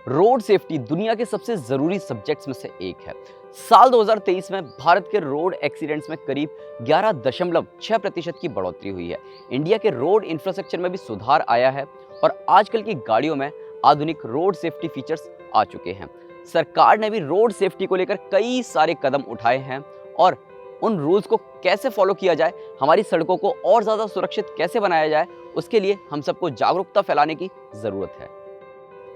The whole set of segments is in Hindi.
रोड सेफ्टी दुनिया के सबसे जरूरी सब्जेक्ट्स में से एक है। साल 2023 में भारत के रोड एक्सीडेंट्स में करीब 11.6% की बढ़ोतरी हुई है। इंडिया के रोड इंफ्रास्ट्रक्चर में भी सुधार आया है और आजकल की गाड़ियों में आधुनिक रोड सेफ्टी फीचर्स आ चुके हैं। सरकार ने भी रोड सेफ्टी को लेकर कई सारे कदम उठाए हैं और उन रूल्स को कैसे फॉलो किया जाए, हमारी सड़कों को और ज्यादा सुरक्षित कैसे बनाया जाए, उसके लिए हम सबको जागरूकता फैलाने की जरूरत है।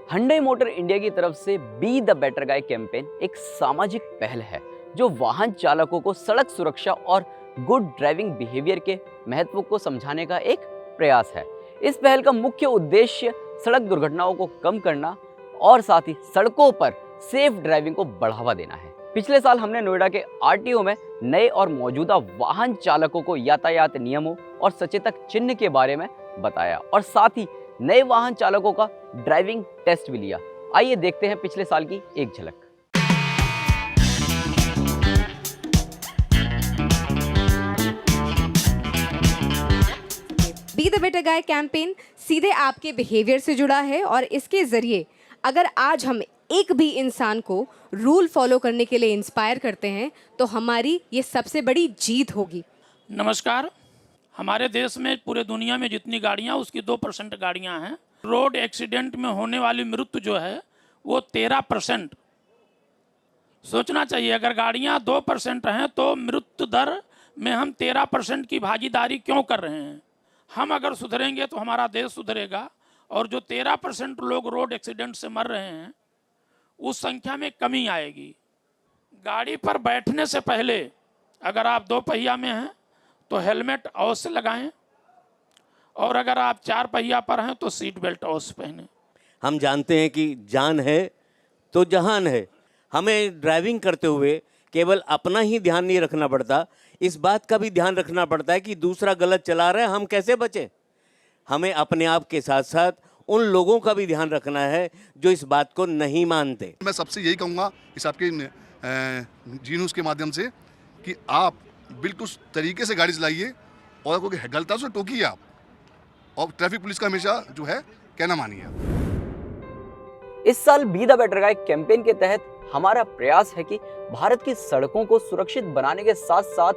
Hyundai मोटर इंडिया की तरफ से be the better guy campaign एक सामाजिक पहल है जो वाहन चालकों को सड़क सुरक्षा और गुड ड्राइविंग बिहेवियर के महत्व को समझाने का एक प्रयास है। इस पहल का मुख्य उद्देश्य सड़क दुर्घटनाओं को कम करना और साथ ही सड़कों पर सेफ ड्राइविंग को बढ़ावा देना है। पिछले साल हमने नोएडा के आरटीओ में नए और मौजूदा वाहन चालकों को यातायात नियमों और सचेतक चिन्ह के बारे में बताया और साथ ही नए वाहन चालकों का ड्राइविंग टेस्ट भी लिया। आइए देखते हैं पिछले साल की एक झलक। Be the better guy campaign सीधे आपके बिहेवियर से जुड़ा है और इसके जरिए अगर आज हम एक भी इंसान को रूल फॉलो करने के लिए इंस्पायर करते हैं तो हमारी ये सबसे बड़ी जीत होगी। नमस्कार। हमारे देश में पूरे दुनिया में जितनी गाड़ियां उसकी 2% गाड़ियां हैं। रोड एक्सीडेंट में होने वाली मृत्यु जो है वो 13%। सोचना चाहिए, अगर गाड़ियां 2% हैं तो मृत्यु दर में हम 13% की भागीदारी क्यों कर रहे हैं। हम अगर सुधरेंगे तो हमारा देश सुधरेगा और जो 13% लोग रोड एक्सीडेंट से मर रहे हैं उस संख्या में कमी आएगी। गाड़ी पर बैठने से पहले अगर आप 2 पहिया में हैं तो हेलमेट अवश्य लगाएं और अगर आप 4 पहिया पर हैं तो सीट बेल्ट अवश्य पहनें। हम जानते हैं कि जान है तो जहान है। हमें ड्राइविंग करते हुए केवल अपना ही ध्यान नहीं रखना पड़ता, इस बात का भी ध्यान रखना पड़ता है कि दूसरा गलत चला रहा है, हम कैसे बचें। हमें अपने आप के साथ साथ उन लोगों का भी ध्यान रखना है जो इस बात को नहीं मानते। मैं सबसे यही कहूँगा इस आपके जी न्यूज़ के माध्यम से कि आप बिल्कुल तरीके से गाड़ी चलाइए और कोई गलत है उसे टोकिए आप, और ट्रैफिक पुलिस का हमेशा जो है कहना मानिए। इस साल be the better guy campaign के तहत हमारा प्रयास है कि भारत की सड़कों को सुरक्षित बनाने के साथ साथ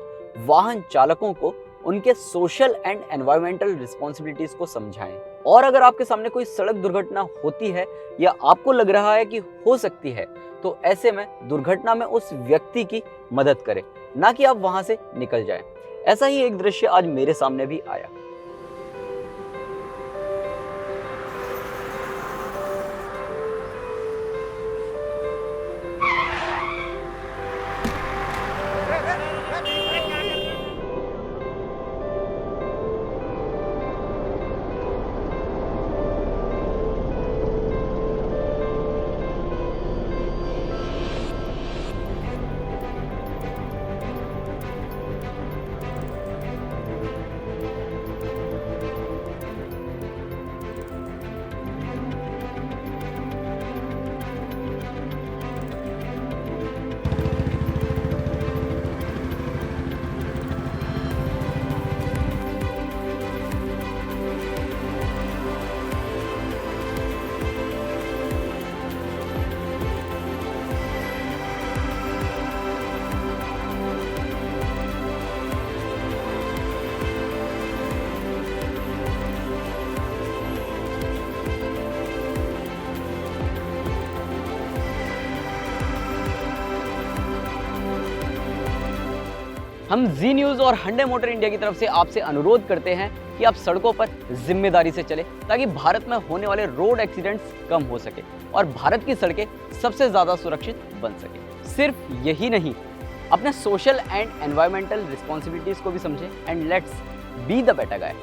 वाहन चालकों को उनके सोशल एंड एनवायरमेंटल रिस्पॉन्सिबिलिटीज को समझाएं। और अगर आपके सामने कोई सड़क दुर्घटना होती है या आपको लग रहा है कि हो सकती है, तो ऐसे में दुर्घटना में उस व्यक्ति की मदद करें, ना कि आप वहां से निकल जाएं। ऐसा ही एक दृश्य आज मेरे सामने भी आया। हम जी न्यूज़ और Hyundai मोटर इंडिया की तरफ से आपसे अनुरोध करते हैं कि आप सड़कों पर जिम्मेदारी से चलें ताकि भारत में होने वाले रोड एक्सीडेंट्स कम हो सके और भारत की सड़कें सबसे ज़्यादा सुरक्षित बन सके। सिर्फ यही नहीं, अपने सोशल एंड एनवायरमेंटल रिस्पॉन्सिबिलिटीज़ को भी समझें and let's be the better guy.